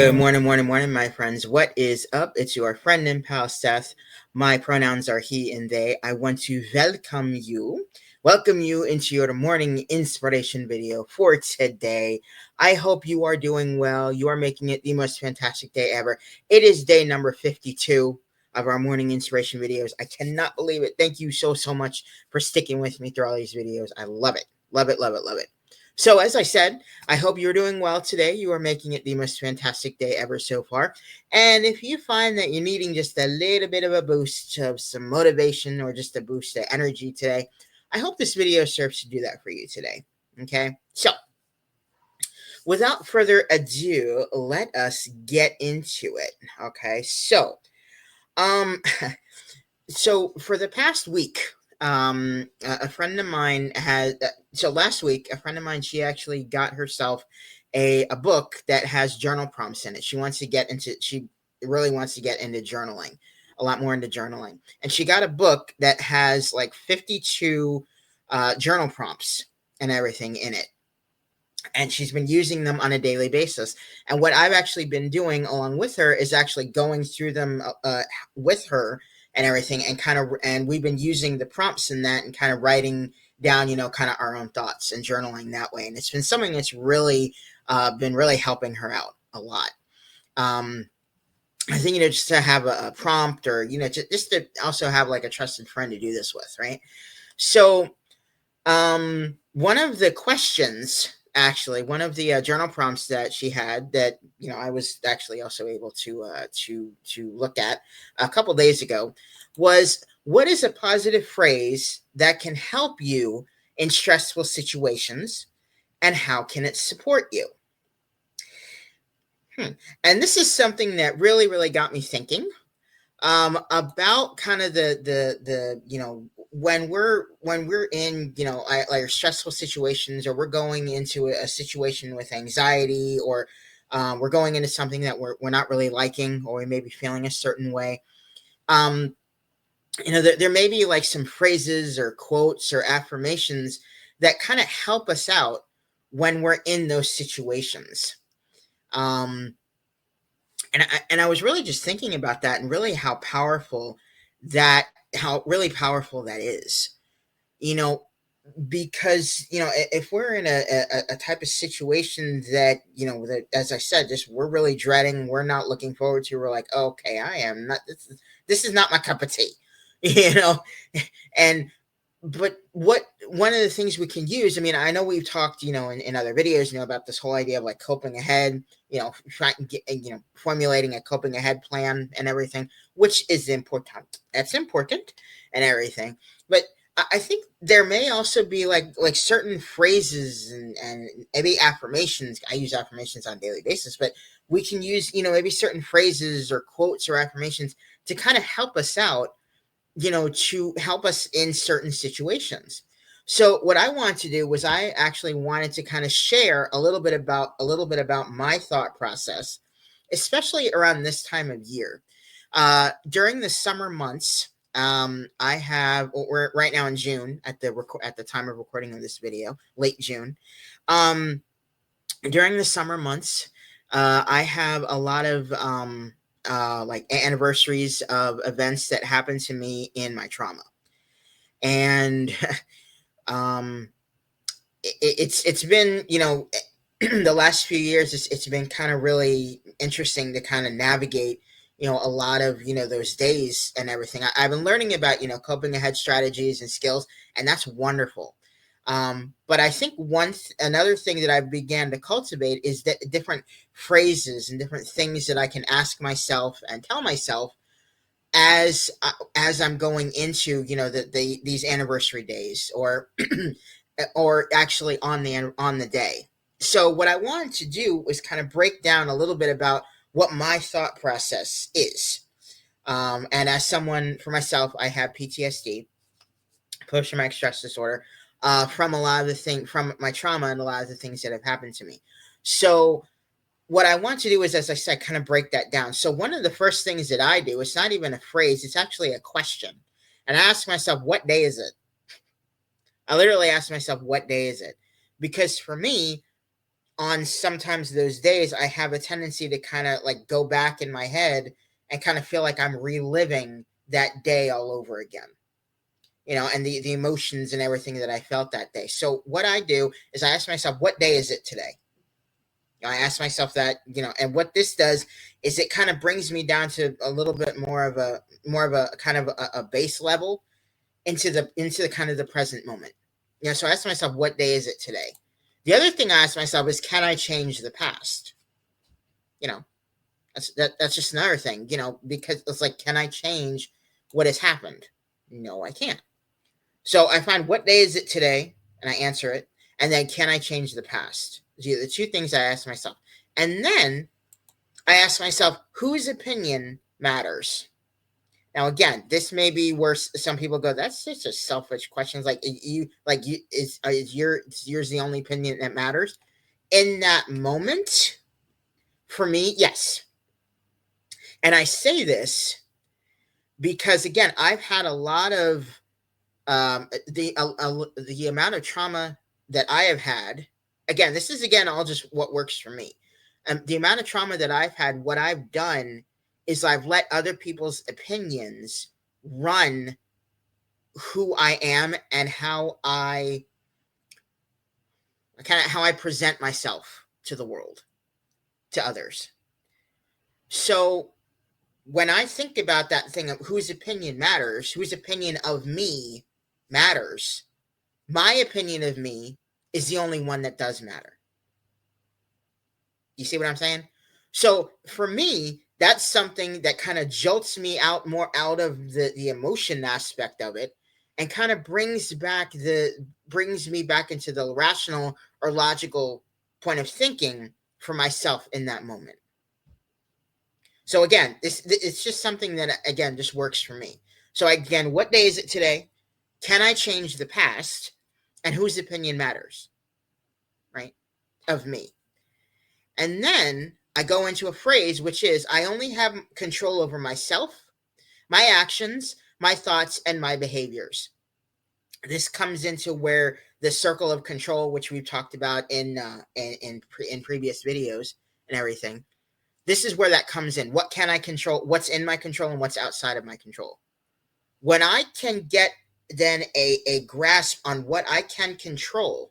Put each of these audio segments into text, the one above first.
Good morning, morning, morning, my friends. What is up? It's your friend and pal Seth. My pronouns are he and they. I want to welcome you into your morning inspiration video for today. I hope you are doing well. You are making it the most fantastic day ever. It is day number 52 of our morning inspiration videos. I cannot believe it. Thank you so much for sticking with me through all these videos. I love it. Love it, love it, love it. So, as I said, I hope you're doing well today. You are making it the most fantastic day ever so far. And if you find that you're needing just a little bit of a boost of some motivation or just a boost of energy today, I hope this video serves to do that for you today. Okay? So, without further ado, let us get into it. Okay? Um, so for the past week, a friend of mine had so last week a friend of mine, she actually got herself a book that has journal prompts in it. She really wants to get into journaling, a lot more into journaling, and she got a book that has like 52 journal prompts and everything in it, and she's been using them on a daily basis. And what I've actually been doing along with her is actually going through them with her and everything, and we've been using the prompts in that and kind of writing down, kind of our own thoughts and journaling that way. And it's been something that's really been really helping her out a lot. I think, just to have a prompt, or just to also have like a trusted friend to do this with, right? So one of the questions, actually, one of the journal prompts that she had, that I was actually also able to look at a couple days ago, was, what is a positive phrase that can help you in stressful situations, and how can it support you? And this is something that really got me thinking about kind of the when we're in like stressful situations, or we're going into a situation with anxiety, or we're going into something that we're not really liking, or we may be feeling a certain way. There may be like some phrases or quotes or affirmations that kind of help us out when we're in those situations. Um and I was really just thinking about that, and really how really powerful that is. You know, because if we're in a type of situation that, that, as I said, just we're really dreading, we're not looking forward to, we're like, okay, I am not, this is not my cup of tea. you know and but what one of the things we can use, I mean, I know we've talked, in other videos, about this whole idea of like coping ahead, trying to get, formulating a coping ahead plan and everything, which is important. That's important and everything. But I think there may also be like certain phrases and maybe affirmations. I use affirmations on a daily basis, but we can use, maybe certain phrases or quotes or affirmations to kind of help us out, to help us in certain situations. So what I wanted to do was, I actually wanted to kind of share a little bit about my thought process, especially around this time of year. During the summer months, we're right now in June at the time of recording of this video, late June. During the summer months, I have a lot of like anniversaries of events that happened to me in my trauma, and um, it's been, the last few years, it's been kind of really interesting to kind of navigate, a lot of, those days and everything. I've been learning about, coping ahead strategies and skills, and that's wonderful. But I think another thing that I began to cultivate is that different phrases and different things that I can ask myself and tell myself as I'm going into, these anniversary days, or or actually on the day. So what I wanted to do was kind of break down a little bit about what my thought process is. And as someone, for myself, I have PTSD, post traumatic stress disorder, from a lot of the things from my trauma and a lot of the things that have happened to me. So what I want to do is, as I said, kind of break that down. So one of the first things that I do, it's not even a phrase, it's actually a question. And I ask myself, what day is it? I literally ask myself, what day is it? Because for me, on sometimes those days, I have a tendency to kind of like go back in my head and kind of feel like I'm reliving that day all over again, and the emotions and everything that I felt that day. So what I do is I ask myself, what day is it today? I ask myself that, and what this does is it kind of brings me down to a little bit more of a kind of a base level into the kind of the present moment. So I ask myself, what day is it today? The other thing I ask myself is, can I change the past? You know, that's just another thing, because it's like, can I change what has happened? No, I can't. So I find, what day is it today? And I answer it. And then, can I change the past? The two things I ask myself. And then I ask myself, whose opinion matters? Now, again, this may be where some people go, that's just a selfish question. It's is yours the only opinion that matters? In that moment, for me, yes. And I say this because, again, I've had a lot of the amount of trauma that I have had. Again, this is, again, all just what works for me. The amount of trauma that I've had, what I've done is I've let other people's opinions run who I am and how I present myself to the world, to others. So when I think about that thing of whose opinion matters, whose opinion of me matters, my opinion of me is the only one that does matter. You see what I'm saying? So for me, that's something that kind of jolts me more out of the emotion aspect of it, and kind of brings me back into the rational or logical point of thinking for myself in that moment. So again, it's just something that, again, just works for me. So again, what day is it today? Can I change the past? And whose opinion matters, right? Of me. And then I go into a phrase, which is, I only have control over myself, my actions, my thoughts, and my behaviors. This comes into where the circle of control, which we've talked about in previous videos and everything. This is where that comes in. What can I control? What's in my control and what's outside of my control? When I can get then a grasp on what I can control,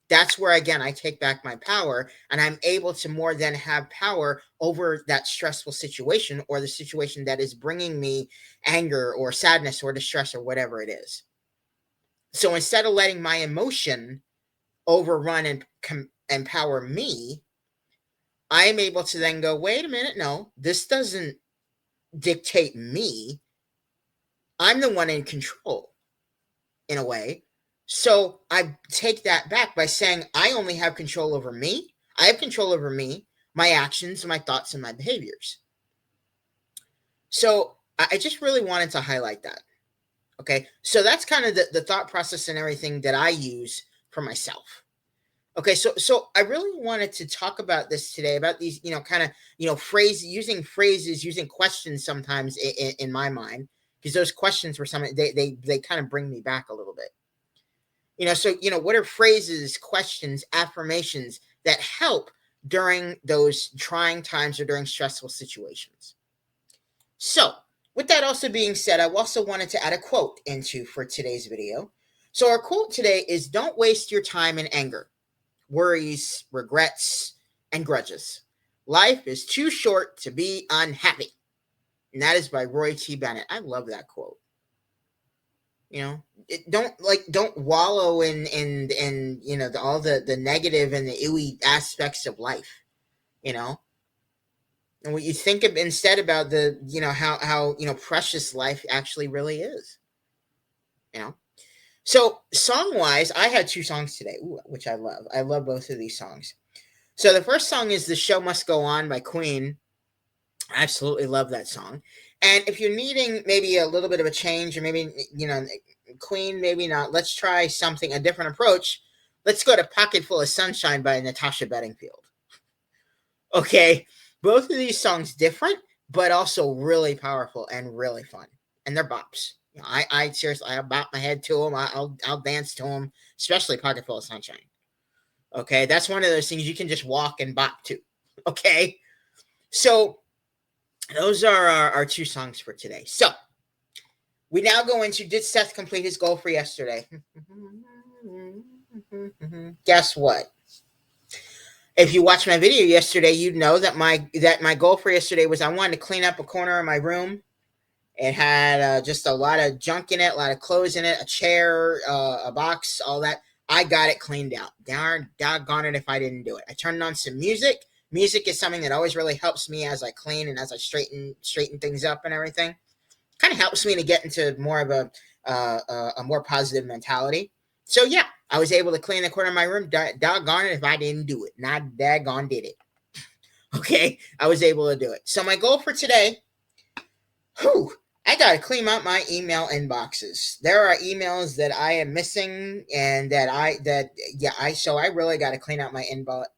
that's where, again, I take back my power, and I'm able to more than have power over that stressful situation, or the situation that is bringing me anger or sadness or distress or whatever it is. So instead of letting my emotion overrun and empower me, I am able to then go, wait a minute, no, this doesn't dictate me. I'm the one in control, in a way. So I take that back by saying, I only have control over me. I have control over me, my actions, my thoughts, and my behaviors. So I just really wanted to highlight that. Okay, so that's kind of the thought process and everything that I use for myself. Okay, so I really wanted to talk about this today, about these, kind of, using phrases, using questions sometimes in my mind, because those questions were something they kind of bring me back a little bit. So, what are phrases, questions, affirmations that help during those trying times or during stressful situations? So, with that also being said, I also wanted to add a quote for today's video. So our quote today is, don't waste your time in anger, worries, regrets, and grudges. Life is too short to be unhappy. And that is by Roy T. Bennett. I love that quote. Don't wallow in all the negative and the ooey aspects of life. And what you think of instead about the how precious life actually really is. So song wise, I had two songs today, which I love. I love both of these songs. So the first song is "The Show Must Go On" by Queen. I absolutely love that song. And if you're needing maybe a little bit of a change, or maybe Queen, maybe not, let's try a different approach. Let's go to "Pocketful of Sunshine" by Natasha Bedingfield. Okay, both of these songs different, but also really powerful and really fun, and they're bops. I seriously, I'll bop my head to them. I'll dance to them, especially "Pocketful of Sunshine." Okay, that's one of those things you can just walk and bop to. Okay, so those are our two songs for today. So we now go into, did Seth complete his goal for yesterday? Guess what? If you watched my video yesterday, you'd know that my goal for yesterday was I wanted to clean up a corner of my room. It had just a lot of junk in it, a lot of clothes in it, a chair, a box, all that. I got it cleaned out. Doggone it if I didn't do it. I turned on some music. Music is something that always really helps me as I clean and as I straighten things up and everything. Kind of helps me to get into more of a more positive mentality. So yeah, I was able to clean the corner of my room. Doggone it if I didn't do it. Not daggone did it. Okay, I was able to do it. So my goal for today, I gotta clean out my email inboxes. There are emails that I am missing, and so I really gotta clean out my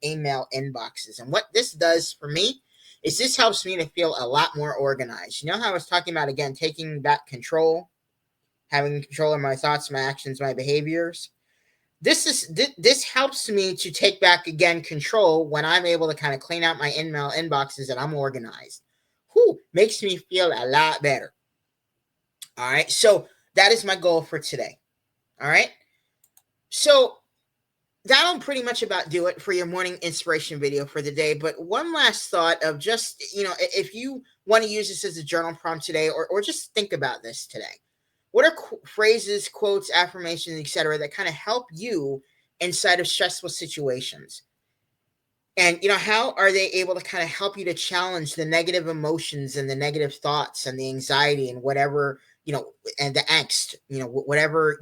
email inboxes. And what this does for me is this helps me to feel a lot more organized. You know how I was talking about, again, taking back control, having control of my thoughts, my actions, my behaviors. This helps me to take back, again, control when I'm able to kind of clean out my email inboxes and I'm organized. Makes me feel a lot better. All right, so that is my goal for today. All right, so that'll pretty much about do it for your morning inspiration video for the day. But one last thought of just, if you want to use this as a journal prompt today, or just think about this today. What are phrases, quotes, affirmations, etc., that kind of help you inside of stressful situations? And, how are they able to kind of help you to challenge the negative emotions and the negative thoughts and the anxiety and whatever, and the angst, whatever,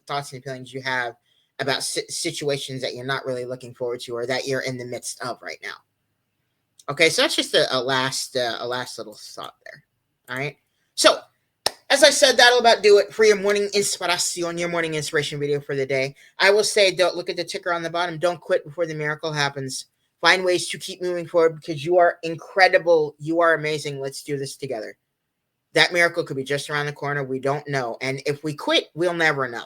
thoughts and feelings you have about situations that you're not really looking forward to or that you're in the midst of right now. Okay, so that's just a last little thought there. All right. So, as I said, that'll about do it for your morning inspiration, your morning inspiration video for the day. I will say, don't look at the ticker on the bottom. Don't quit before the miracle happens. Find ways to keep moving forward because you are incredible. You are amazing. Let's do this together. That miracle could be just around the corner. We don't know. And if we quit, we'll never know.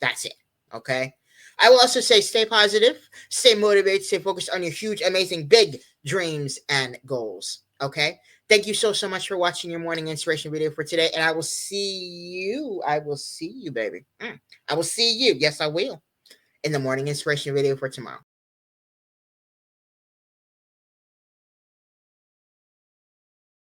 That's it. Okay. I will also say stay positive, stay motivated, stay focused on your huge, amazing, big dreams and goals. Okay. Thank you so much for watching your morning inspiration video for today. And I will see you. I will see you, baby. I will see you. Yes, I will. In the morning inspiration video for tomorrow.